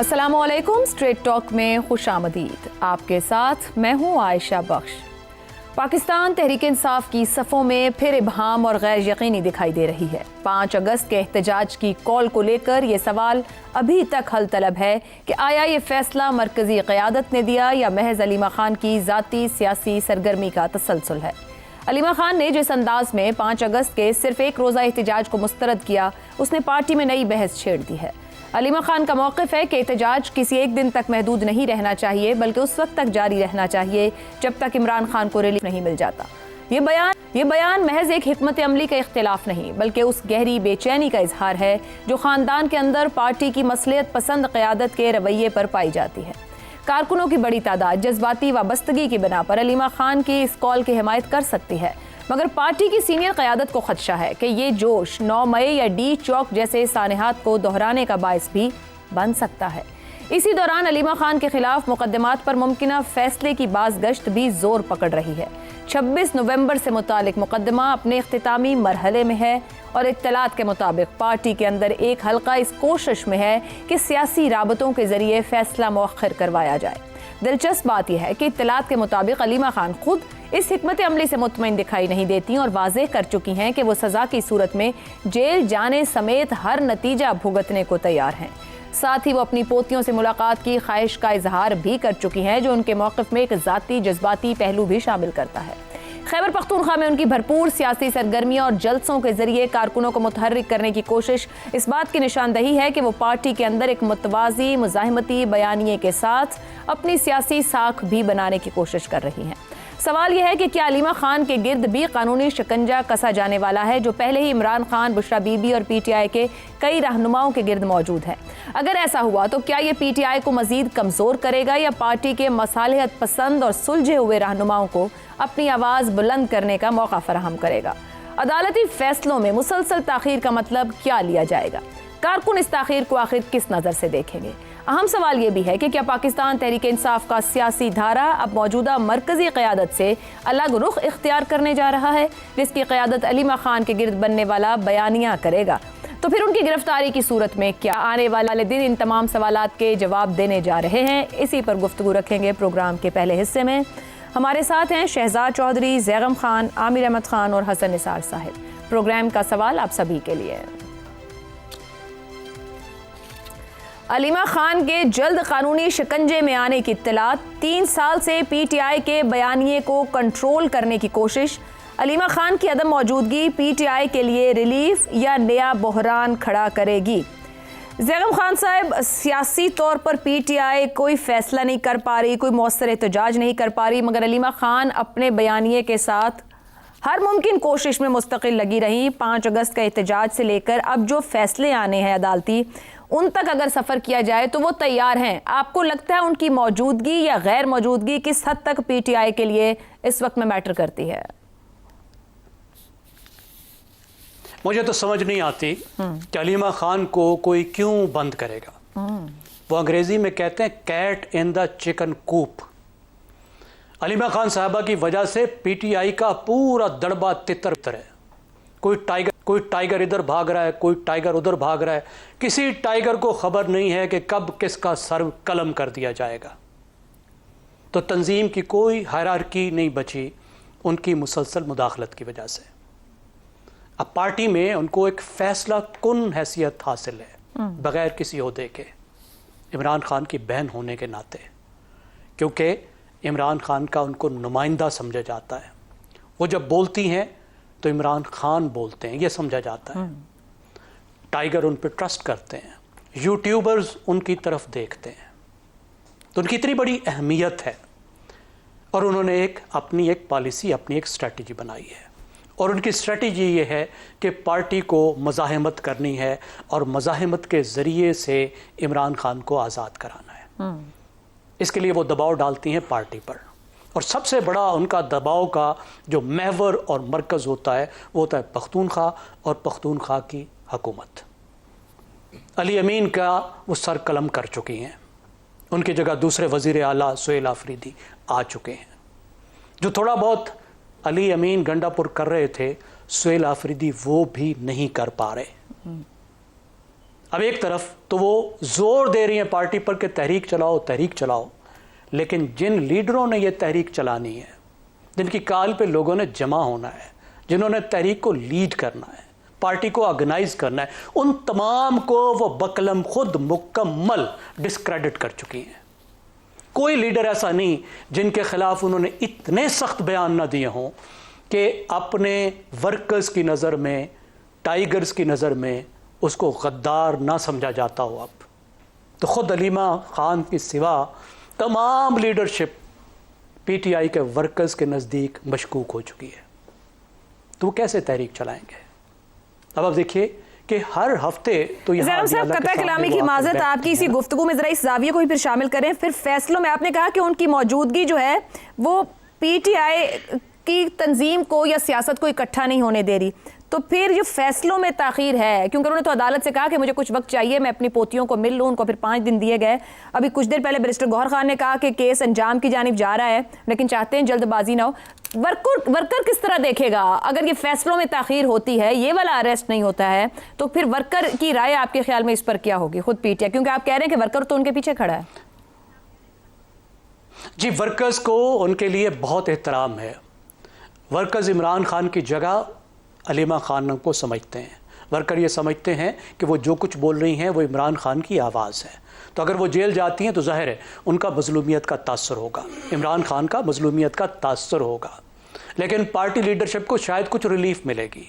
अस्सलामुअलैकुम। Straight talk में खुशामदीद। आपके साथ मैं हूँ आयशा बख्श। पाकिस्तान तहरीक इंसाफ की सफ़ों में फिर इबहाम और गैर यकीनी दिखाई दे रही है। 5 अगस्त के एहतजाज की कॉल को लेकर ये सवाल अभी तक हल तलब है कि आया ये फैसला मरकजी क़यादत ने दिया या महज अलीमा खान की ज़ाती सियासी सरगर्मी का तसलसल है। अलीमा खान ने जिस अंदाज में 5 अगस्त के सिर्फ एक रोज़ा एहतजाज को मुस्तरद किया, उसने पार्टी में नई बहस छेड़ दी है। अलीमा खान का मौक़िफ़ है कि एहतजाज किसी एक दिन तक महदूद नहीं रहना चाहिए, बल्कि उस वक्त तक जारी रहना चाहिए जब तक इमरान खान को रिलीफ नहीं मिल जाता। ये बयान महज एक हिकमत अमली का इख्तिलाफ नहीं, बल्कि उस गहरी बेचैनी का इजहार है जो ख़ानदान के अंदर पार्टी की मसलियत पसंद क़यादत के रवैये पर पाई जाती है। कारकुनों की बड़ी तादाद जज्बाती वाबस्तगी की बिना पर अलीमा खान की इस कॉल की हिमायत कर सकती है, मगर पार्टी की सीनियर क़यादत को खदशा है कि ये जोश 9 मई या डी चौक जैसे सानहात को दोहराने का बायस भी बन सकता है। इसी दौरान अलीमा खान के खिलाफ मुकदमात पर मुमकिना फैसले की बाज़गश्त भी जोर पकड़ रही है। 26 नवंबर से मुतालिक मुकदमा अपने इख्तितामी मरहले में है और इत्तलात के मुताबिक पार्टी के अंदर एक हल्का इस कोशिश में है कि सियासी राबतों के जरिए फैसला मौखर करवाया जाए। दिलचस्प बात यह है कि इत्तलात के मुताबिक अलीमा खान खुद इस हिकमत अमली से मुतमईन दिखाई नहीं देती और वाज़ेह कर चुकी हैं कि वो सज़ा की सूरत में जेल जाने समेत हर नतीजा भुगतने को तैयार हैं। साथ ही वो अपनी पोतियों से मुलाकात की ख्वाहिश का इजहार भी कर चुकी हैं, जो उनके मौक़िफ़ में एक ज़ाती जज्बाती पहलू भी शामिल करता है। खैबर पख्तूनख्वा में उनकी भरपूर सियासी सरगर्मियों और जलसों के जरिए कारकुनों को मुतहर्रिक करने की कोशिश इस बात की निशानदही है कि वो पार्टी के अंदर एक मुतवाज़ी मुज़ाहिमती बयानिए के साथ अपनी सियासी साख भी बनाने की कोशिश कर रही हैं। सवाल यह है कि क्या अलीमा खान के गिर्द भी कानूनी शिकंजा कसा जाने वाला है, जो पहले ही इमरान खान, बुशरा बीबी और PTI के कई रहनुमाओं के गिर्द मौजूद है। अगर ऐसा हुआ तो क्या ये PTI को मजीद कमज़ोर करेगा या पार्टी के मसालिहत पसंद और सुलझे हुए रहनुमाओं को अपनी आवाज़ बुलंद करने का मौका फराहम करेगा। अदालती फैसलों में मुसलसल ताख़ीर का मतलब क्या लिया जाएगा? कारकुन इस ताख़ीर को आखिर किस नज़र से देखेंगे? अहम सवाल ये भी है कि क्या पाकिस्तान तहरीक इंसाफ का सियासी धारा अब मौजूदा मरकजी क़यादत से अलग रुख इख्तियार करने जा रहा है, जिसकी क़यादत अलीमा खान के गिर्द बनने वाला बयानिया करेगा? तो फिर उनकी गिरफ्तारी की सूरत में क्या? आने वाले दिन इन तमाम सवालात के जवाब देने जा रहे हैं। इसी पर गुफ्तगू रखेंगे प्रोग्राम के पहले हिस्से में। हमारे साथ हैं शहजाद चौधरी, जैगम खान, आमिर अहमद खान और हसन निसार साहिब। प्रोग्राम का सवाल आप सभी के लिए। अलीमा खान के जल्द कानूनी शिकंजे में आने की इत्तलात, 3 साल से PTI के बयानिए को कंट्रोल करने की कोशिश, अलीमा खान की अदम मौजूदगी PTI के लिए रिलीफ या नया बहरान खड़ा करेगी? जैगम खान साहब, सियासी तौर पर PTI कोई फैसला नहीं कर पा रही, कोई मौसर एहतजाज नहीं कर पा रही, मगर अलीमा खान अपने बयानिए के साथ हर मुमकिन कोशिश में मुस्तकिल लगी रही। 5 अगस्त का एहतजाज से लेकर अब जो फैसले आने हैं अदालती, उन तक अगर सफ़र किया जाए तो वो तैयार हैं। आपको लगता है उनकी मौजूदगी या गैर मौजूदगी किस हद तक PTI के लिए इस वक्त में मैटर करती है? मुझे तो समझ नहीं आती कि अलीमा खान को कोई क्यों बंद करेगा। वो अंग्रेजी में कहते हैं cat in the chicken coop. Aleema Khan साहबा की वजह से PTI का पूरा दड़बा तितर है। कोई टाइगर इधर भाग रहा है, कोई टाइगर उधर भाग रहा है। किसी टाइगर को खबर नहीं है कि कब किसका सर कलम कर दिया जाएगा। तो तंजीम की कोई हायरार्की नहीं बची उनकी मुसलसल मुदाखलत की वजह से। अब पार्टी में उनको एक फैसला कुन हैसियत हासिल है बगैर किसी ओहदे के, इमरान खान की बहन होने के नाते, क्योंकि इमरान खान का उनको नुमाइंदा समझा जाता है। वो जब बोलती हैं तो इमरान खान बोलते हैं, ये समझा जाता है। टाइगर उन पर ट्रस्ट करते हैं, यूट्यूबर्स उनकी तरफ देखते हैं। तो उनकी इतनी बड़ी अहमियत है और उन्होंने अपनी एक पॉलिसी, अपनी एक स्ट्रेटजी बनाई है। और उनकी स्ट्रेटजी ये है कि पार्टी को मज़ाहिमत करनी है और मज़ाहिमत के ज़रिए से इमरान खान को आज़ाद कराना है। इसके लिए वो दबाव डालती हैं पार्टी पर, और सबसे बड़ा उनका दबाव का जो महवर और मरकज़ होता है वो होता है पख्तूनख्वा और पख्तूनख्वा की हुकूमत। अली अमीन का वो सर कलम कर चुकी हैं, उनकी जगह दूसरे वज़ीर आला सुहेल आफरीदी आ चुके हैं। जो थोड़ा बहुत अली अमीन गंडापुर कर रहे थे, सुहेल आफरीदी वो भी नहीं कर पा रहे। अब एक तरफ तो वो जोर दे रही हैं पार्टी पर कि तहरीक चलाओ, लेकिन जिन लीडरों ने यह तहरीक चलानी है, जिनकी काल पे लोगों ने जमा होना है, जिन्होंने तहरीक को लीड करना है, पार्टी को ऑर्गेनाइज करना है, उन तमाम को वो बकलम खुद मुकम्मल डिस्क्रेडिट कर चुकी हैं। कोई लीडर ऐसा नहीं जिनके खिलाफ उन्होंने इतने सख्त बयान ना दिए हों कि अपने वर्कर्स की नज़र में, टाइगर्स की नज़र में उसको गद्दार ना समझा जाता हो। अब तो ख़ुद अलीमा खान की सिवा तमाम लीडरशिप पीटीआई के वर्कर्स के नज़दीक मशकूक हो चुकी है। तो वो कैसे तहरीक चलाएंगे? अब आप देखिए कि हर हफ्ते तो ज़ैनब साहब, कतई कलामी की माजरत आपकी इसी गुफ्तगू में ज़रा इस जाविये को भी फिर शामिल करें। फिर फैसलों में आपने कहा कि उनकी मौजूदगी जो है वो पीटीआई की तंजीम को या सियासत को इकट्ठा नहीं होने दे रही, तो फिर जो फैसलों में ताख़ीर है, क्योंकि उन्होंने तो अदालत से कहा कि मुझे कुछ वक्त चाहिए, मैं अपनी पोतियों को मिल लूँ, उनको फिर 5 दिन दिए गए। अभी कुछ देर पहले बैरिस्टर गौहर खान ने कहा कि केस अंजाम की जानिब जा रहा है, लेकिन चाहते हैं जल्दबाजी ना हो। वर्कर किस तरह देखेगा अगर ये फैसलों में ताख़ीर होती है, ये वाला अरेस्ट नहीं होता है, तो फिर वर्कर की राय आपके ख्याल में इस पर क्या होगी? खुद पीटीआई, क्योंकि आप कह रहे हैं कि वर्कर तो उनके पीछे खड़ा है। जी, वर्कर्स को उनके लिए बहुत एहतराम है। वर्कर्स इमरान खान की जगह अलीमा खान को समझते हैं। वर्कर ये समझते हैं कि वो जो कुछ बोल रही हैं वो इमरान खान की आवाज़ है। तो अगर वो जेल जाती हैं तो ज़ाहिर है उनका मज़लूमियत का तासर होगा, इमरान खान का मज़लूमियत का तासर होगा। लेकिन पार्टी लीडरशिप को शायद कुछ रिलीफ मिलेगी,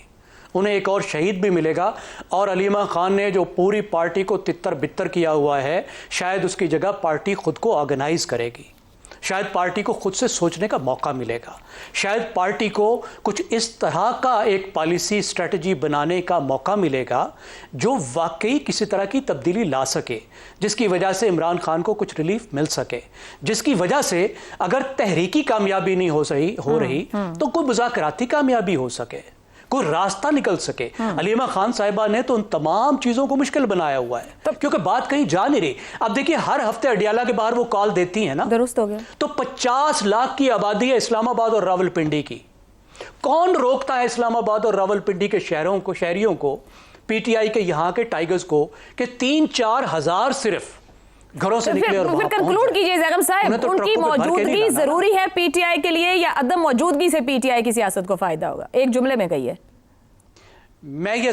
उन्हें एक और शहीद भी मिलेगा। और अलीमा खान ने जो पूरी पार्टी को तितर बितर किया हुआ है, शायद उसकी जगह पार्टी खुद को ऑर्गेनाइज करेगी, शायद पार्टी को खुद से सोचने का मौका मिलेगा, शायद पार्टी को कुछ इस तरह का एक पॉलिसी स्ट्रेटजी बनाने का मौका मिलेगा जो वाकई किसी तरह की तब्दीली ला सके, जिसकी वजह से इमरान खान को कुछ रिलीफ मिल सके, जिसकी वजह से अगर तहरीकी कामयाबी नहीं हो रही तो कोई मुज़ाकराती कामयाबी हो सके, कोई रास्ता निकल सके। अलीमा खान साहिबा ने तो उन तमाम चीज़ों को मुश्किल बनाया हुआ है, क्योंकि बात कहीं जा नहीं रही। अब देखिए, हर हफ्ते अडियाला के बाहर वो कॉल देती है ना, दुरुस्त हो गया। तो 50 लाख की आबादी है इस्लामाबाद और रावलपिंडी की। कौन रोकता है इस्लामाबाद और रावलपिंडी के शहरियों को, पीटीआई के यहाँ के टाइगर्स को, कि 3-4 हज़ार सिर्फ घरों से निकले और फिर कंक्लूड कीजिए ज़ैनब साहब, तो उनकी मौजूदगी जरूरी है पीटीआई के लिए या अदम मौजूदगी से पीटीआई की सियासत को फायदा होगा? एक जुमले में कहिए। मैं ये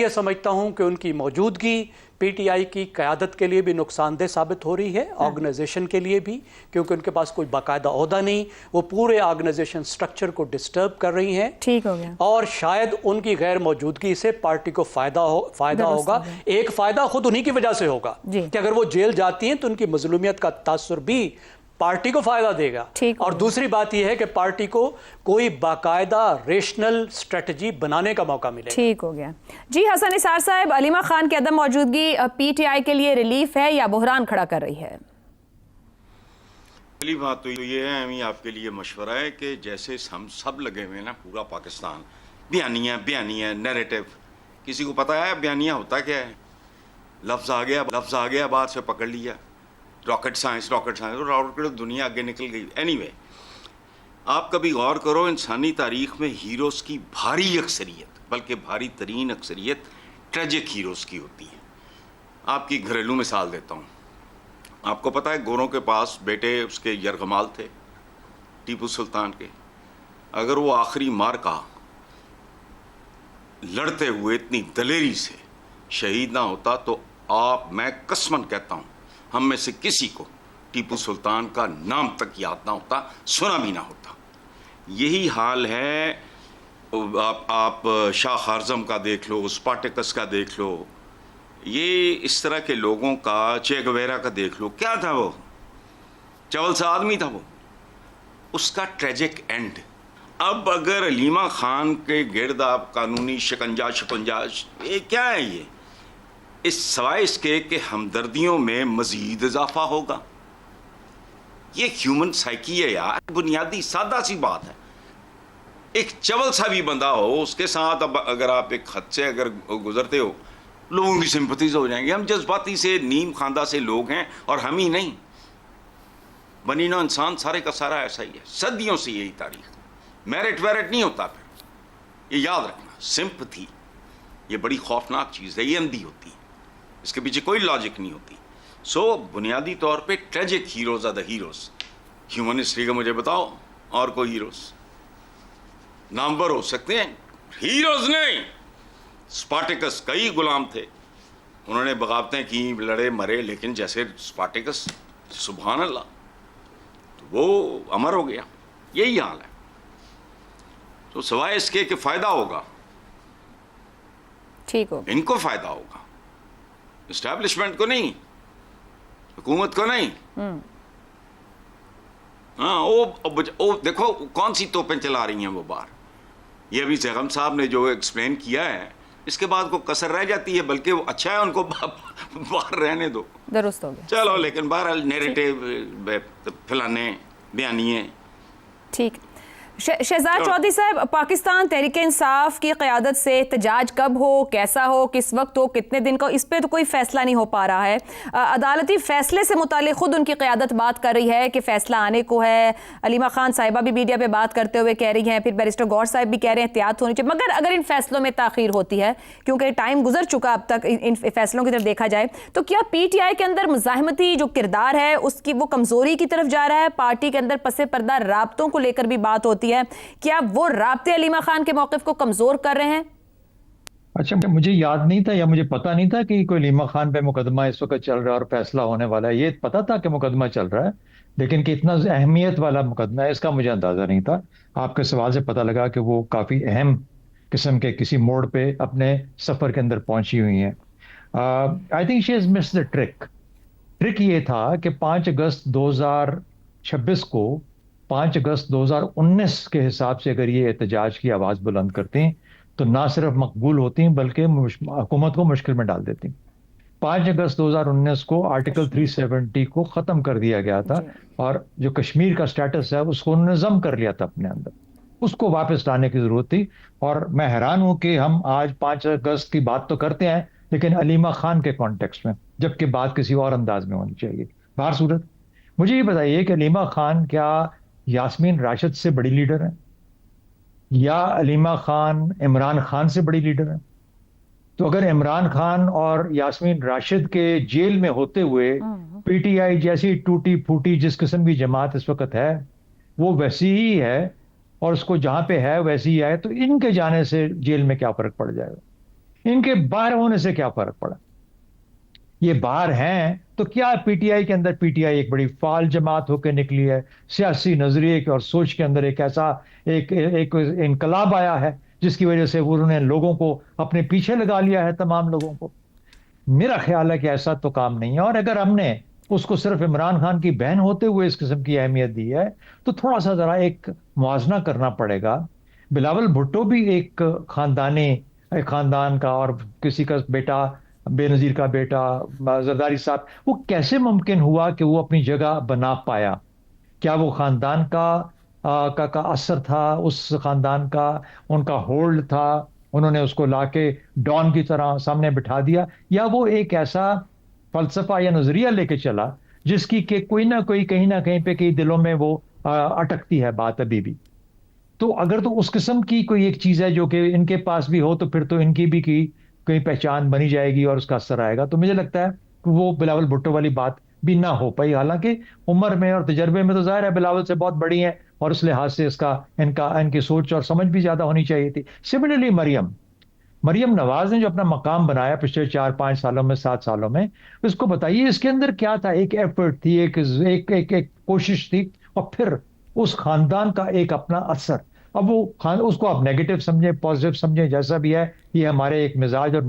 समझता हूं कि उनकी मौजूदगी पीटीआई की क़यादत के लिए भी नुकसानदेह साबित हो रही है, ऑर्गेनाइजेशन के लिए भी, क्योंकि उनके पास कोई बाकायदा ओहदा नहीं, वो पूरे ऑर्गेनाइजेशन स्ट्रक्चर को डिस्टर्ब कर रही हैं। ठीक हो गया। और शायद उनकी गैर मौजूदगी से पार्टी को फायदा होगा। एक फ़ायदा खुद उन्हीं की वजह से होगा कि अगर वो जेल जाती हैं तो उनकी मजलूमियत का तासुर भी पार्टी को फायदा देगा। और दूसरी बात यह है कि पार्टी को कोई बाकायदा रेशनल स्ट्रेटजी बनाने का मौका मिलेगा। ठीक हो गया जी। हसन निसार साहब, अलीमा खान की अदम मौजूदगी पीटीआई के लिए रिलीफ है या बुहरान खड़ा कर रही है? पहली बात तो ये है, अमी आपके लिए मशवरा है कि जैसे हम सब लगे हुए हैं ना, पूरा पाकिस्तान, बयानियाँ नैरेटिव, किसी को पता है बयानियाँ होता क्या है? लफ्ज़ आ गया बात से पकड़ लिया, रॉकेट साइंस रॉकेट दुनिया आगे निकल गई। एनीवे, आप कभी गौर करो, इंसानी तारीख में हीरोज़ की भारी अक्सरियत, बल्कि भारी तरीन अक्सरियत ट्रेजिक हीरोज़ की होती है। आपकी घरेलू मिसाल देता हूँ। आपको पता है गोरों के पास बेटे उसके यरगमाल थे, टीपू सुल्तान के। अगर वो आखिरी मार्का लड़ते हुए इतनी दलेरी से शहीद ना होता तो मैं कसमन कहता हूँ, हम में से किसी को टीपू सुल्तान का नाम तक याद ना होता, सुना भी ना होता। यही हाल है, आप शाह खारज़म का देख लो, स्पार्टकस का देख लो, ये इस तरह के लोगों का, चे गवेरा का देख लो। क्या था वो? चवल सा आदमी था वो, उसका ट्रेजिक एंड। अब अगर अलीमा खान के गिर्द आप कानूनी शिकंजा ये क्या है? ये इस सवाए इसके कि हमदर्दियों में मज़ीद इजाफा होगा। ये ह्यूमन साइकी है यार, बुनियादी सादा सी बात है। एक चवल सा भी बंदा हो, उसके साथ अब अगर आप एक खत से अगर गुजरते हो, लोगों की सिंपथीज हो जाएंगी। हम जज्बाती से नीम खानदा से लोग हैं, और हम ही नहीं, बनी ना इंसान सारे का सारा ऐसा ही है, सदियों से यही तारीख। मेरिट वेरिट नहीं होता फिर, ये याद रखना। सिंपथी ये बड़ी खौफनाक चीज़ है, ये अंधी होती है। इसके पीछे कोई लॉजिक नहीं होती। सो बुनियादी तौर पे tragic heroes are the heroes. Human history का मुझे बताओ और कोई हीरोज? नामवर हो सकते हैं, हीरोज नहीं। स्पार्टिकस कई गुलाम थे, उन्होंने बगावतें की, लड़े मरे, लेकिन जैसे स्पार्टिकस, सुभान अल्लाह, तो वो अमर हो गया। यही हाल है। तो सवाए इसके कि फायदा होगा, ठीक हो, इनको फायदा होगा, एस्टैब्लिशमेंट को नहीं, हुकूमत को नहीं। हाँ, वो देखो कौन सी तोपें चला रही हैं वो बाहर। ये अभी जैगम साहब ने जो एक्सप्लेन किया है, इसके बाद को कसर रह जाती है, बल्कि वो अच्छा है उनको बाहर रहने दो, दुरुस्त हो गया। चलो। लेकिन बहरहाल नैरेटिव फैलाने, बयानिए। ठीक। शहजाद चौधरी साहब, पाकिस्तान तहरीक इंसाफ की क़यादत से एहतजाज कब हो, कैसा हो, किस वक्त हो, कितने दिन का, इस पे तो कोई फैसला नहीं हो पा रहा है। अदालती फैसले से मुतालिक खुद उनकी क़यादत बात कर रही है कि फ़ैसला आने को है। अलीमा खान साहिबा भी मीडिया पे बात करते हुए कह रही हैं, फिर बैरिस्टर गौर साहब भी कह रहे हैं एहतियात होनी चाहिए। मगर अगर इन फैसलों में ताख़ीर होती है, क्योंकि टाइम गुजर चुका अब तक इन फैसलों की तरफ देखा जाए, तो क्या PTI के अंदर मुज़ाहमती जो किरदार है उसकी वो कमज़ोरी की तरफ जा रहा है? पार्टी के अंदर पसे पर्दा राब्तों को लेकर भी बात होती है, क्या वो राब्ते अलीमा खान के मौक़िफ़ को कमजोर कर रहे हैं? अच्छा, मुझे याद नहीं था या मुझे पता नहीं था कि कोई अलीमा खान पे मुकदमा इस वक्त चल रहा है और फैसला होने वाला है। ये पता था कि मुकदमा चल रहा है, लेकिन कि इतना अहमियत वाला मुकदमा है इसका मुझे अंदाजा नहीं था। आपके सवाल से पता लगा कि वो काफी अहम किस्म के किसी मोड़ पे अपने सफर के अंदर पहुंची हुई हैं। I think she has missed the trick. Trick ये था कि 5 अगस्त 2026 को 5 अगस्त 2019 के हिसाब से अगर ये एहतजाज की आवाज़ बुलंद करती हैं तो ना सिर्फ मकबूल होती हैं बल्कि हुकूमत को मुश्किल में डाल देती। 5 अगस्त 2019 को आर्टिकल 370 को ख़त्म कर दिया गया था और जो कश्मीर का स्टेटस है उसको नज़म कर लिया था अपने अंदर, उसको वापस लाने की ज़रूरत थी। और मैं हैरान हूं कि हम आज 5 अगस्त की बात तो करते हैं लेकिन अलीमा खान के कॉन्टेक्स्ट में, जबकि बात किसी और अंदाज में होनी चाहिए। बाहर सूरत, मुझे ये बताइए कि अलीमा खान क्या यास्मीन राशिद से बड़ी लीडर है या अलीमा खान इमरान खान से बड़ी लीडर है? तो अगर इमरान खान और यास्मीन राशिद के जेल में होते हुए PTI जैसी टूटी फूटी जिस किस्म की जमात इस वक्त है वो वैसी ही है और उसको जहां पे है वैसी ही है, तो इनके जाने से जेल में क्या फर्क पड़ जाएगा? इनके बाहर होने से क्या फर्क पड़ा? ये बाहर हैं तो क्या PTI के अंदर PTI एक बड़ी फाल जमात होकर निकली है। सियासी नजरिए और सोच के अंदर एक ऐसा एक इनकलाब आया है जिसकी वजह से उन्होंने लोगों को अपने पीछे लगा लिया है, तमाम लोगों को। मेरा ख्याल है कि ऐसा तो काम नहीं है। और अगर हमने उसको सिर्फ इमरान खान की बहन होते हुए इस किस्म की अहमियत दी है तो थोड़ा सा जरा एक मुआवजा करना पड़ेगा। बिलावल भुट्टो भी एक खानदान का और किसी का बेटा, बेनजीर का बेटा जरदारी साहब, वो कैसे मुमकिन हुआ कि वो अपनी जगह बना पाया? क्या वो खानदान का असर था, उस खानदान का उनका होल्ड था, उन्होंने उसको लाके डॉन की तरह सामने बिठा दिया, या वो एक ऐसा फलसफा या नजरिया लेके चला जिसकी के कोई ना कोई कहीं ना कहीं पे कई दिलों में वो अटकती है बात अभी भी? तो अगर तो उस किस्म की कोई एक चीज है जो कि इनके पास भी हो तो फिर तो इनकी भी की कोई पहचान बनी जाएगी और उसका असर आएगा। तो मुझे लगता है कि वो बिलावल भुट्टो वाली बात भी ना हो पाई। हालांकि उम्र में और तजर्बे में तो जाहिर है बिलावल से बहुत बड़ी है और उस लिहाज से इनकी सोच और समझ भी ज्यादा होनी चाहिए थी। सिमिलरली मरियम नवाज ने जो अपना मकाम बनाया पिछले 4-5 सालों में, 7 सालों में, इसको बताइए इसके अंदर क्या था? एक एफर्ट थी, एक कोशिश थी और फिर उस खानदान का एक अपना असर। अब वो उसको आप नेगेटिव समझे, पॉजिटिव समझे, जैसा भी है, ये हमारे एक मिजाज और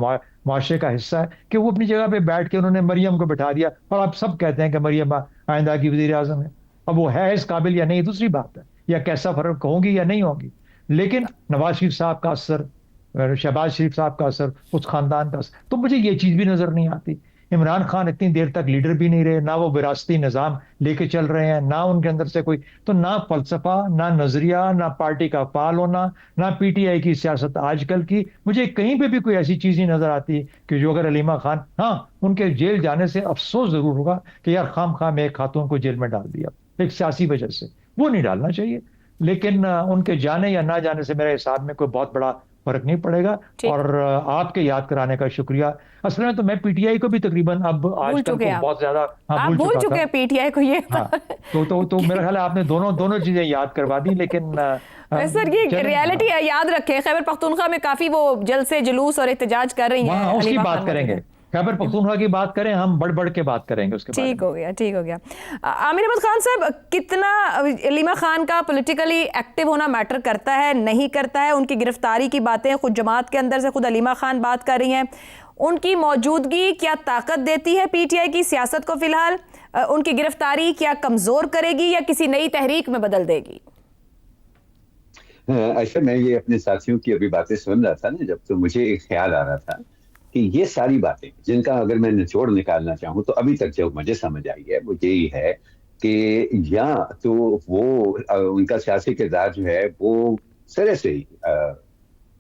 मुआशरे का हिस्सा है कि वो अपनी जगह पे बैठ के उन्होंने मरियम को बिठा दिया और आप सब कहते हैं कि मरियम आइंदा की वजीर आजम है। अब वो है इस काबिल या नहीं दूसरी बात है, या कैसा फर्क होंगी या नहीं होंगी, लेकिन नवाज शरीफ साहब का असर, शहबाज शरीफ साहब का असर, उस खानदान का असर, तो मुझे ये चीज भी नजर नहीं आती। इमरान खान इतनी देर तक लीडर भी नहीं रहे, ना वो विरासती निज़ाम लेके चल रहे हैं, ना उनके अंदर से कोई, तो ना फलसफा, ना नजरिया, ना पार्टी का फाल होना, ना PTI की सियासत आजकल की, मुझे कहीं पे भी कोई ऐसी चीज नहीं नजर आती कि जो अगर अलीमा खान, हाँ उनके जेल जाने से अफसोस जरूर होगा कि यार खाम एक खातून को जेल में डाल दिया एक सियासी वजह से, वो नहीं डालना चाहिए। लेकिन उनके जाने या ना जाने से मेरे हिसाब में कोई बहुत बड़ा फर्क नहीं पड़ेगा। और आपके याद कराने का शुक्रिया। असल में तो मैं पीटीआई को भी तकरीबन अब आजकल को बहुत ज्यादा आप भूल चुके हैं पीटीआई को, ये तो मेरा ख्याल है आपने दोनों चीजें याद करवा दी। लेकिन सर ये रियलिटी याद रखें, खैबर पख्तूनख्वा में काफी वो जल्द से जुलूस और एहतजाज कर रही हैं, उसकी बात करेंगे। खैबर पख्तूनख्वा की बात करें, हम बढ़ के बात करेंगे उसके बाद। ठीक हो गया। आमिर अहमद खान साहब, कितना अलीमा खान का पॉलिटिकली एक्टिव होना मैटर करता है, नहीं करता है? उनकी गिरफ्तारी की बातें खुद जमात के अंदर से खुद अलीमा खान बात कर रही हैं। उनकी मौजूदगी क्या ताकत देती है पीटीआई की सियासत को? फिलहाल उनकी गिरफ्तारी क्या कमजोर करेगी या किसी नई तहरीक में बदल देगी? अच्छा, मैं ये अपने साथियों की अभी बातें सुन रहा था ना जब, तो मुझे एक ख्याल आ रहा था कि ये सारी बातें जिनका अगर मैं निचोड़ निकालना चाहूँ तो अभी तक जो मुझे समझ आई है वो यही है कि या तो वो उनका सियासी किरदार जो है वो सिरे से ही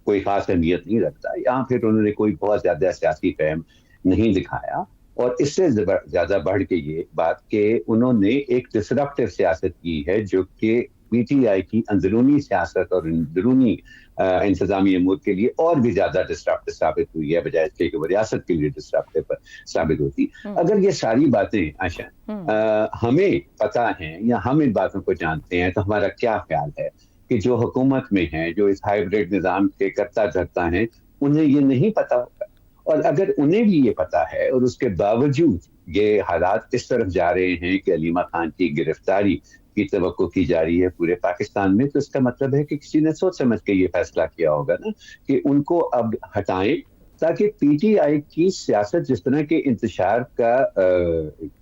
कोई खास अहमियत नहीं रखता, या फिर उन्होंने कोई बहुत ज्यादा सियासी फहम नहीं दिखाया, और इससे ज्यादा बढ़ के ये बात कि उन्होंने एक डिसरप्टिव सियासत की है जो कि पीटीआई की अंदरूनी सियासत और अंदरूनी इंतजामी अमूर के लिए और भी ज्यादा डिस्ट्रप्टिव साबित हुई है, बजाय इसके कि वो रियासत के लिए डिस्ट्रप्टिव साबित होती। अगर ये सारी बातें आशा हमें पता है या हम इन बातों को जानते हैं, तो हमारा क्या ख्याल है कि जो हुकूमत में है, जो इस हाइब्रिड निजाम के करता धरता है, उन्हें ये नहीं पता होगा। और अगर उन्हें भी ये पता है और उसके बावजूद ये हालात इस तरफ जा रहे हैं कि अलीमा खान की गिरफ्तारी की तवक्को की जा रही है पूरे पाकिस्तान में, तो इसका मतलब है कि किसी ने सोच समझ के ये फैसला किया होगा ना कि उनको अब हटाएं, ताकि पीटीआई की सियासत जिस तरह के इंतशार का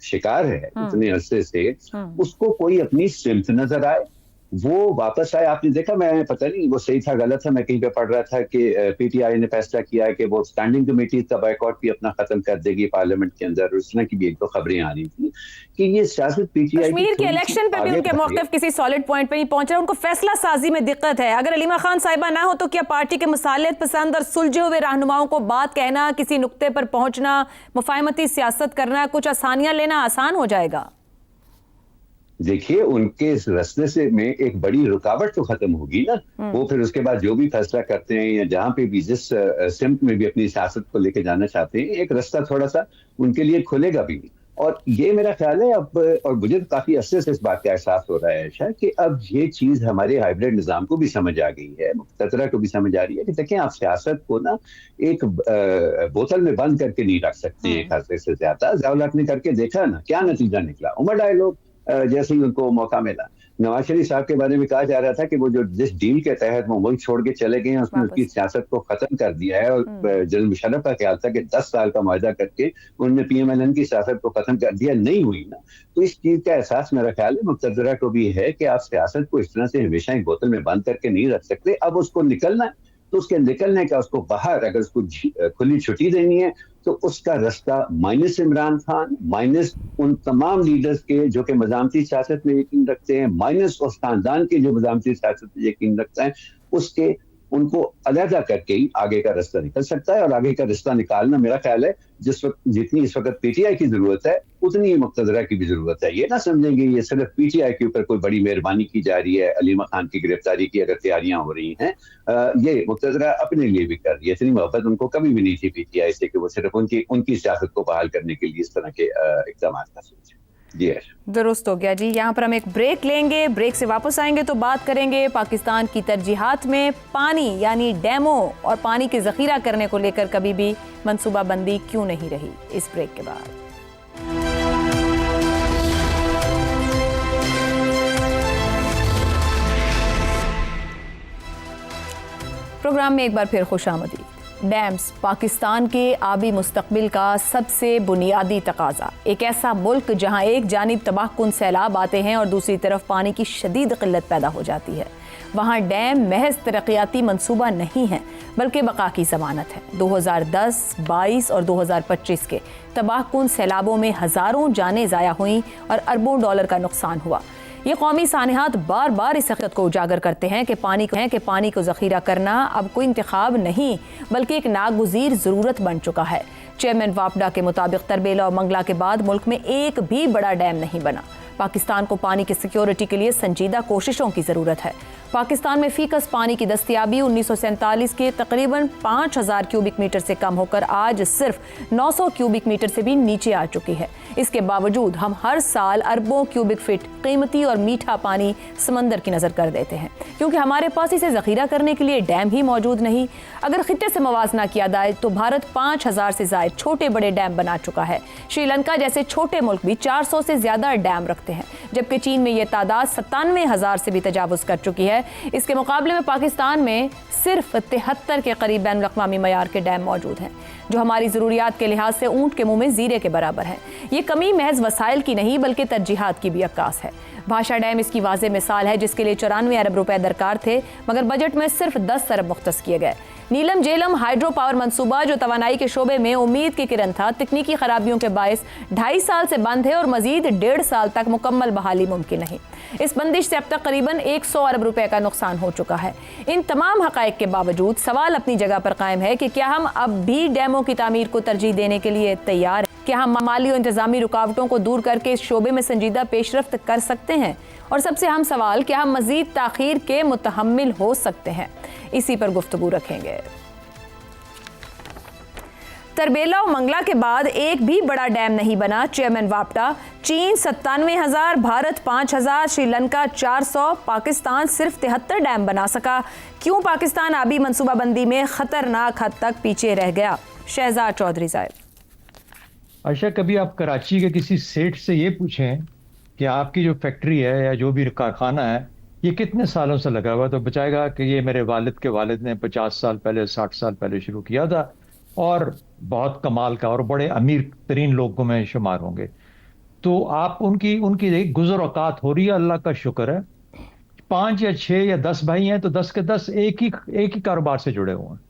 शिकार है इतने अरसे से, उसको कोई अपनी सिमत नजर आए, वो वापस आए। आपने देखा, मैं पता नहीं वो सही था गलत था, मैं कहीं पे पढ़ रहा था कि पीटीआई ने फैसला किया है कि वो स्टैंडिंग कमेटी का बायकॉट भी अपना खत्म कर देगी पार्लियामेंट के अंदर। उस तरह की भी एक दो खबरें आ रही थी कि ये सियासत पीटीआई कश्मीर के इलेक्शन पे भी उनके मौक़िफ़ किसी सॉलिड पॉइंट पे नहीं पहुंच रहा, उनको फैसला साजी में दिक्कत है। अगर अलीमा खान साहिबा ना हो तो क्या पार्टी के मसालियत पसंद और सुलझे हुए रहनुमाओं को बात कहना, किसी नुक्ते पर पहुंचना, मुफाहमती सियासत करना, कुछ आसानियां लेना आसान हो जाएगा? देखिए, उनके इस रास्ते से में एक बड़ी रुकावट तो खत्म होगी ना। वो फिर उसके बाद जो भी फैसला करते हैं या जहां पे भी जिस सिमत में भी अपनी सियासत को लेके जाना चाहते हैं, एक रास्ता थोड़ा सा उनके लिए खुलेगा भी। और ये मेरा ख्याल है अब, और मुझे तो काफी अरसे से इस बात का एहसास हो रहा है शायद कि अब ये चीज हमारे हाइब्रिड निजाम को भी समझ आ गई है, मुख्तदरा को भी समझ आ रही है कि देखें, आप सियासत को ना एक बोतल में बंद करके नहीं रख सकते एक हफ्ते से ज्यादा। ज़िया-उल-हक ने करके देखा ना, क्या नतीजा निकला। उमर डायलॉग जैसे ही उनको मौका मिला, नवाज शरीफ साहब के बारे में कहा जा रहा था कि वो जो जिस डील के तहत वो मुल्क छोड़ के चले गए हैं, उसने उसकी सियासत को खत्म कर दिया है। और जनरल मुशर्रफ का ख्याल था कि 10 साल का मुआहदा करके उन्होंने पीएमएलएन की सियासत को खत्म कर दिया, नहीं हुई ना। तो इस चीज का एहसास मेरा ख्याल है मुक्तदरा को भी है कि आप सियासत को इस तरह से हमेशा एक बोतल में बंद करके नहीं रख सकते। अब उसको निकलना है, तो उसके निकलने का, उसको बाहर अगर उसको खुली छुट्टी देनी है, तो उसका रास्ता माइनस इमरान खान, माइनस उन तमाम लीडर्स के जो कि मज़ामती सियासत में यकीन रखते हैं, माइनस उस खानदान के जो मज़ामती सियासत में यकीन रखते हैं, उसके उनको अलहदा करके ही आगे का रास्ता निकल सकता है। और आगे का रास्ता निकालना मेरा ख्याल है जिस वक्त जितनी इस वक्त पीटीआई की जरूरत है, उतनी ही मुक्तदरा की भी जरूरत है। ये ना समझेंगे ये सिर्फ पीटीआई के ऊपर कोई बड़ी मेहरबानी की जा रही है, अलीमा खान की गिरफ्तारी की अगर तैयारियां हो रही हैं, ये मुक्तदरा अपने लिए भी कर रही है। इतनी मोहब्बत उनको कभी भी नहीं थी पीटीआई से कि वो सिर्फ उनकी सियासत को बहाल करने के लिए इस तरह के इक़दाम का सोचे। दुरुस्त हो गया जी। यहाँ पर हम एक ब्रेक लेंगे, ब्रेक से वापस आएंगे तो बात करेंगे पाकिस्तान की तरजीहात में पानी यानी डैमों और पानी के जखीरा करने को लेकर कभी भी मंसूबाबंदी क्यों नहीं रही। इस ब्रेक के बाद प्रोग्राम में एक बार फिर खुशामदीद। डैम्स पाकिस्तान के आबी मुस्तकबिल का सबसे बुनियादी तकाजा। एक ऐसा मुल्क जहां एक जानिब तबाहकुन सैलाब आते हैं और दूसरी तरफ पानी की शदीद किल्लत पैदा हो जाती है, वहां डैम महज तरक्याती मंसूबा नहीं है बल्कि बका की ज़मानत है। 2010, 22 और 2025 के तबाहकुन सैलाबों में हज़ारों जानें ज़ाया हुई और अरबों डॉलर का नुकसान हुआ। ये कौमी सानिहात बार बार इस हकीकत को उजागर करते हैं कि पानी को ज़ख़ीरा करना अब कोई इंतखाब नहीं बल्कि एक नागुज़ीर ज़रूरत बन चुका है। चेयरमैन वापडा के मुताबिक तरबेला और मंगला के बाद मुल्क में एक भी बड़ा डैम नहीं बना। पाकिस्तान को पानी की सिक्योरिटी के लिए संजीदा कोशिशों की ज़रूरत है। पाकिस्तान में फीकस पानी की दस्तयाबी 1947 के तकरीबन 5000 क्यूबिक मीटर से कम होकर आज सिर्फ 900 क्यूबिक मीटर से भी नीचे आ चुकी है। इसके बावजूद हम हर साल अरबों क्यूबिक फीट कीमती और मीठा पानी समंदर की नज़र कर देते हैं, क्योंकि हमारे पास इसे ज़ख़ीरा करने के लिए डैम ही मौजूद नहीं। अगर खित्ते से मवाजना किया जाए तो भारत 5000 से ज़ायद छोटे बड़े डैम बना चुका है। श्रीलंका जैसे छोटे मुल्क भी 400 से ज़्यादा डैम रखते हैं, जबकि चीन में यह तादाद 97,000 से भी तजावुज़ कर चुकी है। इसके मुकाबले में पाकिस्तान में सिर्फ 73 के करीब बैनुल अक़वामी मयार के डैम मौजूद हैं, जो हमारी ज़रूरियात के लिहाज से ऊँट के मुँह में ज़ीरे के बराबर है। ये कमी महज वसाइल की नहीं बल्कि तरजीहात की भी अक्कास है। भाषा डैम इसकी वाज़ेह मिसाल है, जिसके लिए 94 अरब रुपए दरकार थे, मगर बजट में सिर्फ 10 अरब मुख्तस किए गए। नीलम जेलम हाइड्रो पावर मंसूबा, जो तवानाई के शोबे में उम्मीद की किरण था, तकनीकी खराबियों के बायस 2.5 साल से बंद है और मजीद 1.5 साल तक मुकम्मल बहाली मुमकिन नहीं। इस बंदिश से अब तक करीबन 100 अरब रुपए का नुकसान हो चुका है। इन तमाम हक़ाइक़ के बावजूद सवाल अपनी जगह पर कायम है कि क्या हम अब भी डैमों की तामीर को तरजीह देने के लिए तैयार हैं? क्या हम माली और इंतज़ामी रुकावटों को दूर करके इस शोबे में संजीदा पेशरफ्त कर सकते हैं? और सबसे अहम सवाल, क्या हम मज़ीद ताख़ीर के मुतहम्मिल हो सकते हैं? इसी पर गुफ्तगू रखेंगे। तरबेला और मंगला के बाद एक भी बड़ा डैम नहीं बना, चेयरमैन वापटा। चीन 97,000, भारत 5,000, श्रीलंका 400, पाकिस्तान सिर्फ 73 डैम बना सका। क्यों पाकिस्तान आबी मनसूबाबंदी में खतरनाक हद तक पीछे रह गया? शहजाद चौधरी साहब। आयशा, कभी आप कराची के किसी सेठ से ये पूछें कि आपकी जो फैक्ट्री है या जो भी कारखाना है ये कितने सालों से लगा हुआ, तो बचाएगा कि ये मेरे वालिद के वालिद ने 50 साल पहले 60 साल पहले शुरू किया था और बहुत कमाल का और बड़े अमीर तरीन लोगों में शुमार होंगे। तो आप उनकी गुजर औकात हो रही है, अल्लाह का शुक्र है। 5 या 6 या 10 भाई हैं तो 10 के 10 एक ही कारोबार से जुड़े हुए हैं।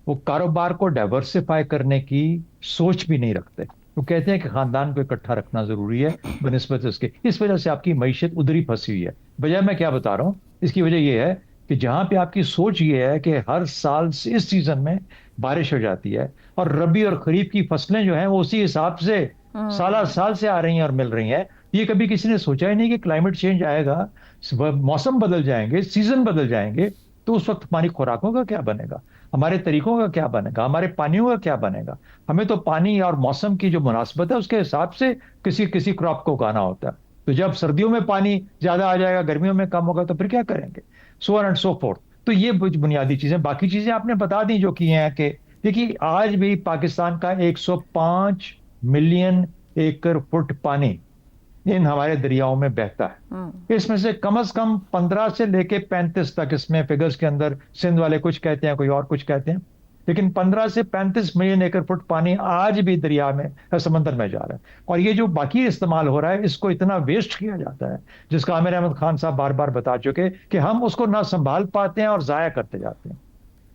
वो कारोबार को डाइवर्सिफाई करने की सोच भी नहीं रखते। वो कहते हैं कि खानदान को इकट्ठा रखना जरूरी है बनिस्बत इसके। इस वजह से आपकी मईशत उधर ही फंसी हुई है। बजाय मैं क्या बता रहा हूँ, इसकी वजह यह है कि जहां पे आपकी सोच ये है कि हर साल इस सीजन में बारिश हो जाती है और रबी और खरीफ की फसलें जो हैं वो उसी हिसाब से साल से आ रही हैं और मिल रही हैं। ये कभी किसी ने सोचा ही नहीं कि क्लाइमेट चेंज आएगा, मौसम बदल जाएंगे, सीजन बदल जाएंगे, तो उस वक्त हमारी खुराकों का क्या बनेगा, हमारे तरीकों का क्या बनेगा, हमारे पानियों का क्या बनेगा। हमें तो पानी और मौसम की जो मुनासबत है उसके हिसाब से किसी क्रॉप को उगाना होता है। तो जब सर्दियों में पानी ज्यादा आ जाएगा, गर्मियों में कम होगा, तो फिर क्या करेंगे, so on and so fourth. तो ये बुनियादी चीजें, बाकी चीजें आपने बता दी जो की हैं कि देखिए आज भी पाकिस्तान का 105 मिलियन एकड़ फुट पानी इन हमारे दरियाओं में बहता है। इसमें से कम 15 से लेके 35 तक, इसमें फिगर्स के अंदर सिंध वाले कुछ कहते हैं, कोई और कुछ कहते हैं, लेकिन 15 से 35 मिलियन एकड़ फुट पानी आज भी दरिया में समंदर में जा रहा है। और ये जो बाकी इस्तेमाल हो रहा है, इसको इतना वेस्ट किया जाता है, जिसका आमिर अहमद खान साहब बार बार बता चुके कि हम उसको ना संभाल पाते हैं और जाया करते जाते हैं।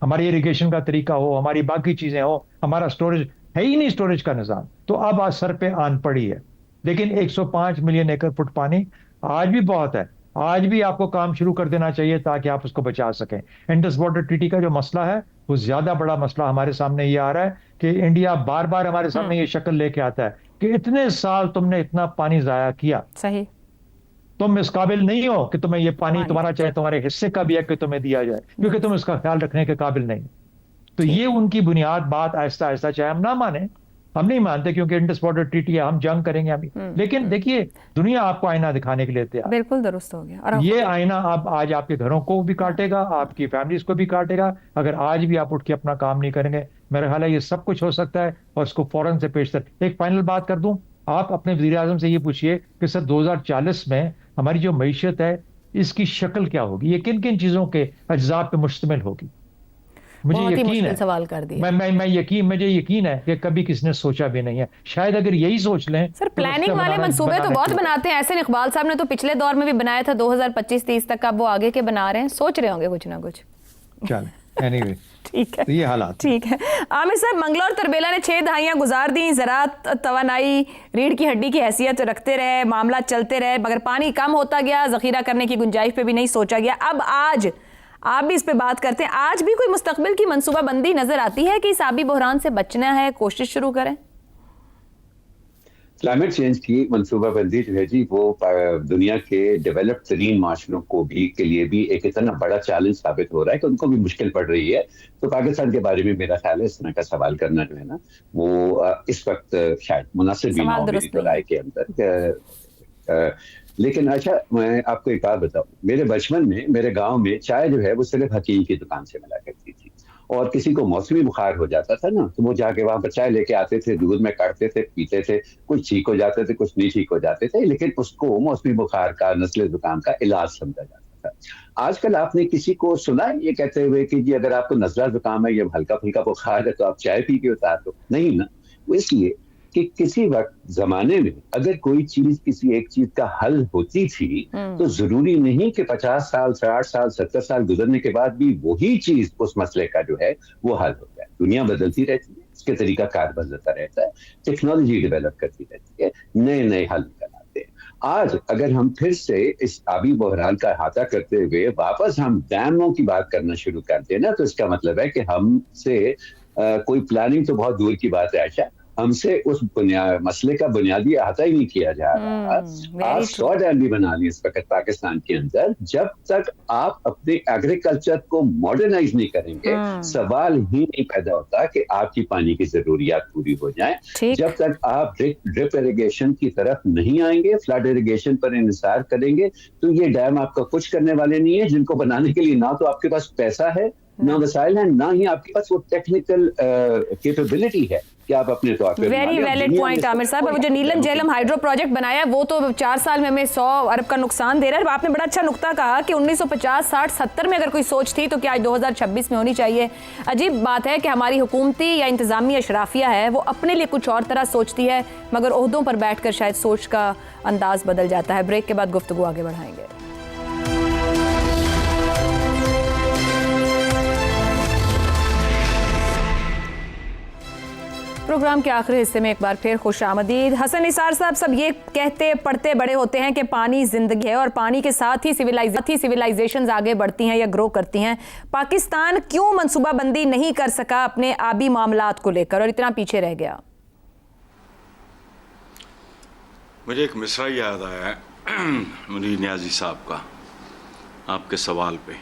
हमारी इरिगेशन का तरीका हो, हमारी बाकी चीजें हो, हमारा स्टोरेज है ही नहीं, स्टोरेज का निजाम तो अब आज सर पे आन पड़ी है। लेकिन 105 मिलियन एकड़ फुट पानी आज भी बहुत है। आज भी आपको काम शुरू कर देना चाहिए ताकि आप उसको बचा सकें। इंडस वाटर ट्रीटी का जो मसला है वो ज्यादा बड़ा मसला हमारे सामने ये आ रहा है कि इंडिया बार बार हमारे सामने ये शक्ल लेके आता है कि इतने साल तुमने इतना पानी जाया किया, सही, तुम इस काबिल नहीं हो कि तुम्हें ये पानी तुम्हारा चाहे तुम्हारे हिस्से का भी है कि तुम्हें दिया जाए, क्योंकि तुम इसका ख्याल रखने के काबिल नहीं। तो ये उनकी बुनियाद बात आहिस्ता आहिस्ता, चाहे हम ना माने, हम नहीं मानते क्योंकि इंडस वाटर ट्रीटी है, हम जंग करेंगे अभी, लेकिन देखिए दुनिया आपको आईना दिखाने के लिए तैयार। बिल्कुल दुरुस्त हो गया। और ये आईना अब आज आपके घरों को भी काटेगा, आपकी फैमिलीज को भी काटेगा। अगर आज भी आप उठ के अपना काम नहीं करेंगे, मेरा ख्याल है ये सब कुछ हो सकता है और इसको फौरन से पेश कर। एक फाइनल बात कर दूं, आप अपने वज़ीर आज़म से ये पूछिए कि सर 2040 में हमारी जो मईशत है इसकी शक्ल क्या होगी, ये किन किन चीजों के अज्जा पे मुश्तमिल होगी। मुझे यकीन है, सवाल कर दिया। मुझे यकीन है कि कभी किसी ने सोचा भी नहीं है। शायद अगर यही सोच लें। सर प्लानिंग वाले मंसूबे तो बहुत बनाते हैं, ऐसे इकबाल साहब ने तो पिछले दौर में भी बनाया था 2025-30 तक का, वो आगे के बना रहे हैं, सोच रहे होंगे कुछ ना कुछ। चलो एनीवे ठीक है, तो ये हालात। ठीक है आमिर साहब, मंगला और तरबेला ने 6 दहाइयां गुजार दी, ज़राअत तवानाई रीढ़ की हड्डी की हैसियत रखते रहे, मामला चलते रहे, मगर पानी कम होता गया, जखीरा करने की गुंजाइश पे भी नहीं सोचा गया। अब आज आप भी इस पे बात करते हैं, आज भी कोई मुस्तकबिल की मनसूबाबंदी नजर आती है कि इस आबी बहरान से बचना है, कोशिश शुरू करें? क्लाइमेट चेंज की मनसूबाबंदी जो है जी, वो दुनिया के डेवलप्ड तरीन माशरों को भी के लिए भी एक इतना बड़ा चैलेंज साबित हो रहा है कि उनको भी मुश्किल पड़ रही है। तो पाकिस्तान के बारे में मेरा ख्याल है इस तरह का सवाल करना जो है ना, वो इस वक्त शायद मुनासिब भी ना हो मेरी तो राय के अंदर। लेकिन अच्छा, मैं आपको एक बात बताऊं, मेरे बचपन में मेरे गांव में चाय जो है वो सिर्फ हकीम की दुकान से मिला करती थी। और किसी को मौसमी बुखार हो जाता था ना, तो वो जाके वहां पर चाय लेके आते थे, दूध में काटते थे, पीते थे। कुछ ठीक हो जाते थे, कुछ नहीं ठीक हो जाते थे, लेकिन उसको मौसमी बुखार का, नस्ले जुकाम का इलाज समझा जाता था। आजकल आपने किसी को सुना है ये कहते हुए कि जी अगर आपको नजला जुकाम है या हल्का फुल्का बुखार है तो आप चाय पी के उतार दो? नहीं ना। वो इसलिए कि किसी वक्त जमाने में अगर कोई चीज, किसी एक चीज का हल होती थी, तो जरूरी नहीं कि 50 साल, 60 साल, 70 साल गुजरने के बाद भी वही चीज, उस मसले का जो है वो हल हो जाए। दुनिया बदलती रहती है, इसके तरीका कार बदलता रहता है, टेक्नोलॉजी डेवलप करती रहती है, नए नए हल निकल आते हैं। आज अगर हम फिर से इस आबी बहरान का अहाता करते हुए वापस हम डैमों की बात करना शुरू करते हैं ना, तो इसका मतलब है कि हमसे कोई प्लानिंग तो बहुत दूर की बात है आयशा, हमसे उस मसले का बुनियादी अहाता ही नहीं किया जा रहा। आप 100 डैम भी बना लिए इस वक्त पाकिस्तान के अंदर, जब तक आप अपने एग्रीकल्चर को मॉडर्नाइज नहीं करेंगे, सवाल ही नहीं पैदा होता कि आपकी पानी की जरूरियात पूरी हो जाए। जब तक आप ड्रिप इरिगेशन की तरफ नहीं आएंगे, फ्लड इरिगेशन पर इंसार करेंगे, तो ये डैम आपका कुछ करने वाले नहीं है, जिनको बनाने के लिए ना तो आपके पास पैसा है, ना वसाइल है, ना ही आपके पास वो टेक्निकल कैपेबिलिटी है कि आप अपने तौर पे। वेरी वैलिड पॉइंट आमिर साहब। और जो नीलम झेलम हाइड्रो प्रोजेक्ट बनाया है वो तो 4 साल में हमें 100 अरब का नुकसान दे रहा है। आपने बड़ा अच्छा नुक्ता कहा कि 1950, 60, 70 में अगर कोई सोच थी तो क्या आज 2026 में होनी चाहिए। अजीब बात है कि हमारी हुकूमती या इंतजामी अशराफिया है वो अपने लिए कुछ और तरह सोचती है, मगर ओहदों पर बैठकर शायद सोच का अंदाज बदल जाता है। ब्रेक के बाद गुफ्तगू आगे बढ़ाएंगे। प्रोग्राम के आखिरी हिस्से में एक बार फिर खुश आमदीद। हसन निसार साहब, सब ये कहते पढ़ते बड़े होते हैं कि पानी जिंदगी है और पानी के साथ ही सिविलाइजेशंस आगे बढ़ती हैं या ग्रो करती हैं। पाकिस्तान क्यों मंसूबाबंदी नहीं कर सका अपने आबी मामलात को लेकर और इतना पीछे रह गया? मुझे एक मिसरा याद आया मुनीर नियाजी साहब का आपके सवाल पे।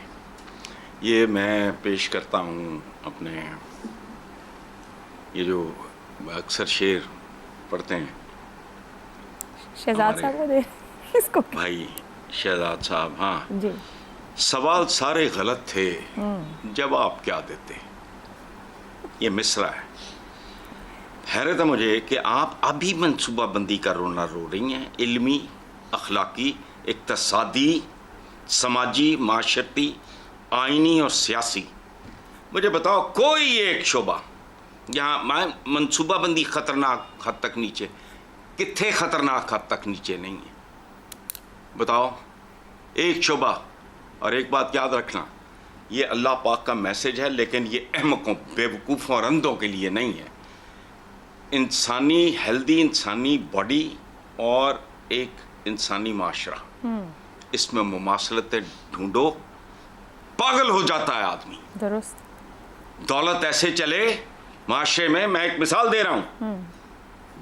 ये मैं पेश करता हूँ अपने, ये जो अक्सर शेर पढ़ते हैं शहजाद साहब को दे इसको भाई शहजाद साहब। हाँ जी। सवाल सारे गलत थे, जवाब क्या देते। ये मिसरा है। हैरत है मुझे कि आप अभी मनसूबाबंदी का रोना रो रही हैं, इल्मी, अखलाकी, इक्तसादी, समाजी, माशरती, आइनी और सियासी। मुझे बताओ कोई एक शोबा जहाँ मनसूबाबंदी खतरनाक हद तक नीचे, कितने खतरनाक हद तक नीचे नहीं है, बताओ एक शोबा। और एक बात याद रखना, ये अल्लाह पाक का मैसेज है, लेकिन ये अहमकों, बेवकूफ़ों और अंधों के लिए नहीं है। इंसानी हेल्दी इंसानी बॉडी और एक इंसानी माशरा, इसमें मुमासलतें ढूंढो, पागल हो जाता है आदमी। दुरुस्त। दौलत ऐसे चले माशरे में, मैं एक मिसाल दे रहा हूं,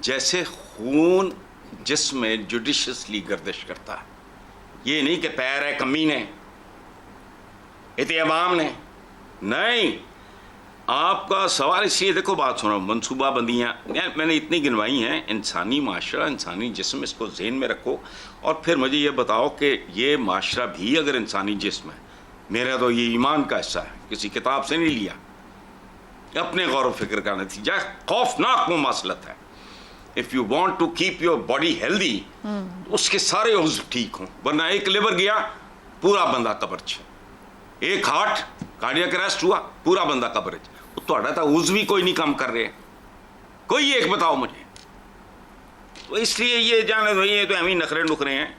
जैसे खून जिसमें जुडिशियसली गर्दिश करता है। ये नहीं कि तैर है कमीने, इतने अवाम ने नहीं। आपका सवाल इसलिए, देखो बात सुनो, मनसूबाबंदियाँ मैंने इतनी गिनवाई हैं, इंसानी माशरा, इंसानी जिस्म, इसको ज़हन में रखो। और फिर मुझे ये बताओ कि ये माशरा भी अगर इंसानी जिस्म है, मेरा तो ये ईमान का हिस्सा है, किसी किताब से नहीं लिया, अपने गौर फिक्र का नतीजा, खौफनाक मुमासलत है। If you want to keep your body healthy, उसके सारे उज़्व ठीक हों, वरना एक लिवर गया पूरा बंदा कब्र च, एक हार्ट कार्डियक अरेस्ट हुआ पूरा बंदा कब्र च। तो उज़्व भी कोई नहीं काम कर रहे, कोई एक बताओ मुझे। तो इसलिए ये जाने दो, ये तो एवं नखरे नुखरे हैं।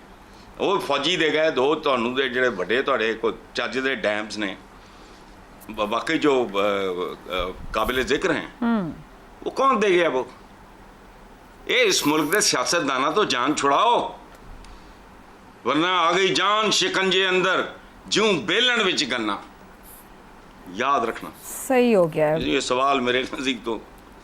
वो फौजी दे गए दो ਤੁਹਾਨੂੰ ਦੇ ਜਿਹੜੇ ਵੱਡੇ ਤੁਹਾਡੇ ਕੋਈ ਚੱਜ ਦੇ ਡੈम्स ने, वाकई जो काबिल जिक्र हैं, वो कौन दे गया? वो ये इस मुल्क के सियासतदाना तो जान छुड़ाओ, वरना आ गई जान शिकंजे अंदर, ज्यों बेलन विच गन्ना। याद रखना। सही हो गया है। ये सवाल मेरे नज़दीक तो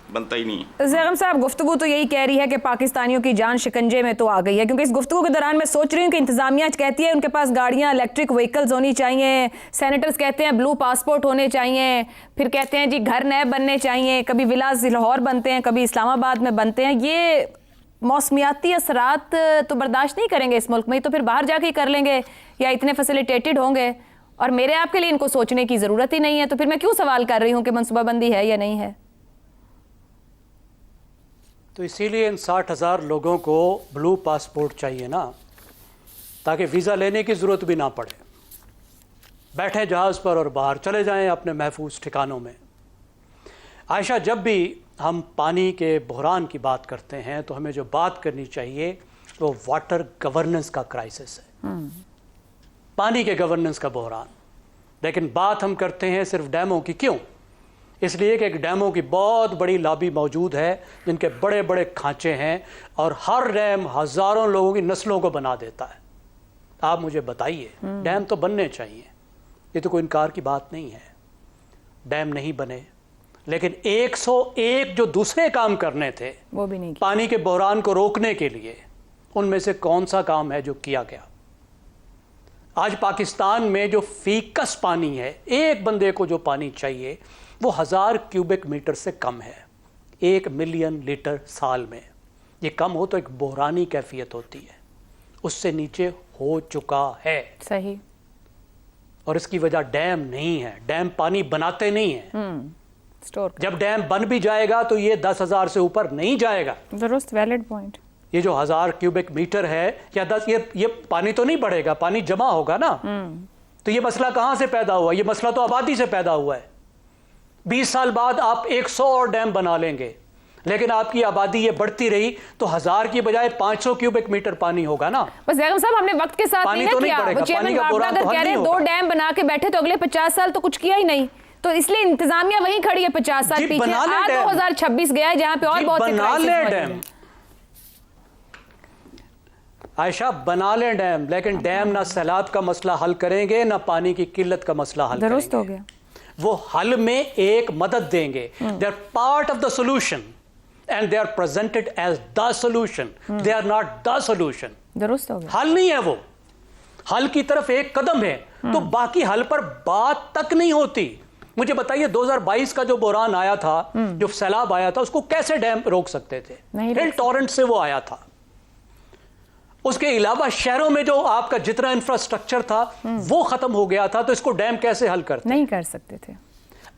बनता ही नहीं है। ज़ैगम साहब, गुफ्तगू तो यही कह रही है कि पाकिस्तानियों की जान शिकंजे में तो आ गई है, क्योंकि इस गुफ्तगू के दौरान मैं सोच रही हूँ कि इंतज़ामिया कहती है उनके पास गाड़ियाँ, इलेक्ट्रिक व्हीकल्स होनी चाहिए, सेनेटर्स कहते हैं ब्लू पासपोर्ट होने चाहिए, फिर कहते हैं जी घर नए बनने चाहिए, कभी विलास लाहौर बनते हैं, कभी इस्लामाबाद में बनते हैं। ये मौसमियाती असरात तो बर्दाश्त नहीं करेंगे इस मुल्क में, तो फिर बाहर जाके कर लेंगे या इतने फैसिलिटेटेड होंगे, और मेरे आपके लिए इनको सोचने की ज़रूरत ही नहीं है। तो फिर मैं क्यों सवाल कर रही हूँ कि मनसूबाबंदी है या नहीं है। तो इसीलिए इन 60,000 लोगों को ब्लू पासपोर्ट चाहिए ना, ताकि वीज़ा लेने की ज़रूरत भी ना पड़े, बैठे जहाज़ पर और बाहर चले जाएं अपने महफूज ठिकानों में। आयशा, जब भी हम पानी के बहरान की बात करते हैं तो हमें जो बात करनी चाहिए वो वाटर गवर्नेंस का क्राइसिस है, पानी के गवर्नेंस का बहरान। लेकिन बात हम करते हैं सिर्फ डैमों की। क्यों? इसलिए कि एक डैमों की बहुत बड़ी लॉबी मौजूद है, जिनके बड़े बड़े खांचे हैं, और हर डैम हज़ारों लोगों की नस्लों को बना देता है। आप मुझे बताइए, डैम तो बनने चाहिए, ये तो कोई इनकार की बात नहीं है, डैम नहीं बने, लेकिन 101 जो दूसरे काम करने थे वो भी नहीं किया। पानी के बहरान को रोकने के लिए, उनमें से कौन सा काम है जो किया गया? आज पाकिस्तान में जो फीकस पानी है, एक बंदे को जो पानी चाहिए वो 1000 क्यूबिक मीटर से कम है, 1 मिलियन लीटर साल में। ये कम हो तो एक बहरानी कैफियत होती है, उससे नीचे हो चुका है। सही। और इसकी वजह डैम नहीं है, डैम पानी बनाते नहीं है। स्टोर जब डैम बन भी जाएगा तो ये 10,000 से ऊपर नहीं जाएगा। दुरुस्त, वैलिड पॉइंट। ये जो 1000 क्यूबिक मीटर है या 10, ये पानी तो नहीं बढ़ेगा, पानी जमा होगा ना। तो ये मसला कहां से पैदा हुआ? ये मसला तो आबादी से पैदा हुआ है। 20 साल बाद आप 100 और डैम बना लेंगे, लेकिन आपकी आबादी ये बढ़ती रही तो 1000 की बजाय 500 क्यूबिक मीटर पानी होगा ना। बस ज़ैगम साहब, हमने वक्त के साथ नहीं तो किया। नहीं वो चेयरमैन बाबरा अगर कह रहे हैं 2 डैम बना के बैठे तो अगले 50 साल तो कुछ किया ही नहीं, तो इसलिए इंतजामिया वहीं खड़ी है 50 साल पीछे। 2026 गया है जहां पे और बहुत से क्राइसिस मौजूद हैं। आयशा, बना लें डैम, लेकिन डैम ना सैलाब का मसला हल करेंगे, ना पानी की किल्लत का मसला हल दुरुस्त करेंगे। हो गया। वो हल में एक मदद देंगे। They are part of the solution and they are presented as the solution, they are not the solution. दुरुस्त हो गया। हल नहीं है वो, हल की तरफ एक कदम है, तो बाकी हल पर बात तक नहीं होती। मुझे बताइए 2022 का जो बहरान आया था, जो सैलाब आया था, उसको कैसे डैम रोक सकते थे? हिल टॉरेंट से वो आया था। उसके अलावा शहरों में जो आपका जितना इंफ्रास्ट्रक्चर था वो खत्म हो गया था, तो इसको डैम कैसे हल करते? नहीं कर सकते थे।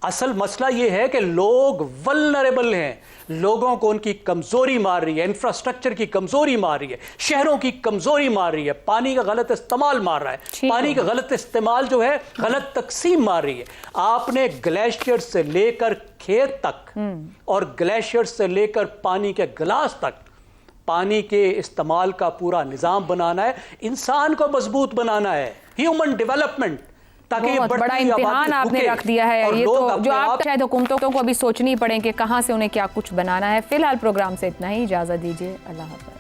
असल मसला यह है कि लोग वल्नरेबल हैं, लोगों को उनकी कमजोरी मार रही है, इंफ्रास्ट्रक्चर की कमजोरी मार रही है, शहरों की कमजोरी मार रही है, पानी का गलत इस्तेमाल मार रहा है, पानी का गलत इस्तेमाल जो है गलत तकसीम मार रही है। आपने ग्लेशियर से लेकर खेत तक और ग्लेशियर से लेकर पानी के गिलास तक पानी के इस्तेमाल का पूरा निजाम बनाना है, इंसान को मजबूत बनाना है, ह्यूमन डेवलपमेंट, ताकि बहुत बड़ा इम्तिहान आपने रख दिया है। ये तो जो आप शायद हुकूमतों को अभी सोचनी पड़े कि कहां से उन्हें क्या कुछ बनाना है। फिलहाल प्रोग्राम से इतना ही, इजाजत दीजिए, अल्लाह हाफ़िज़।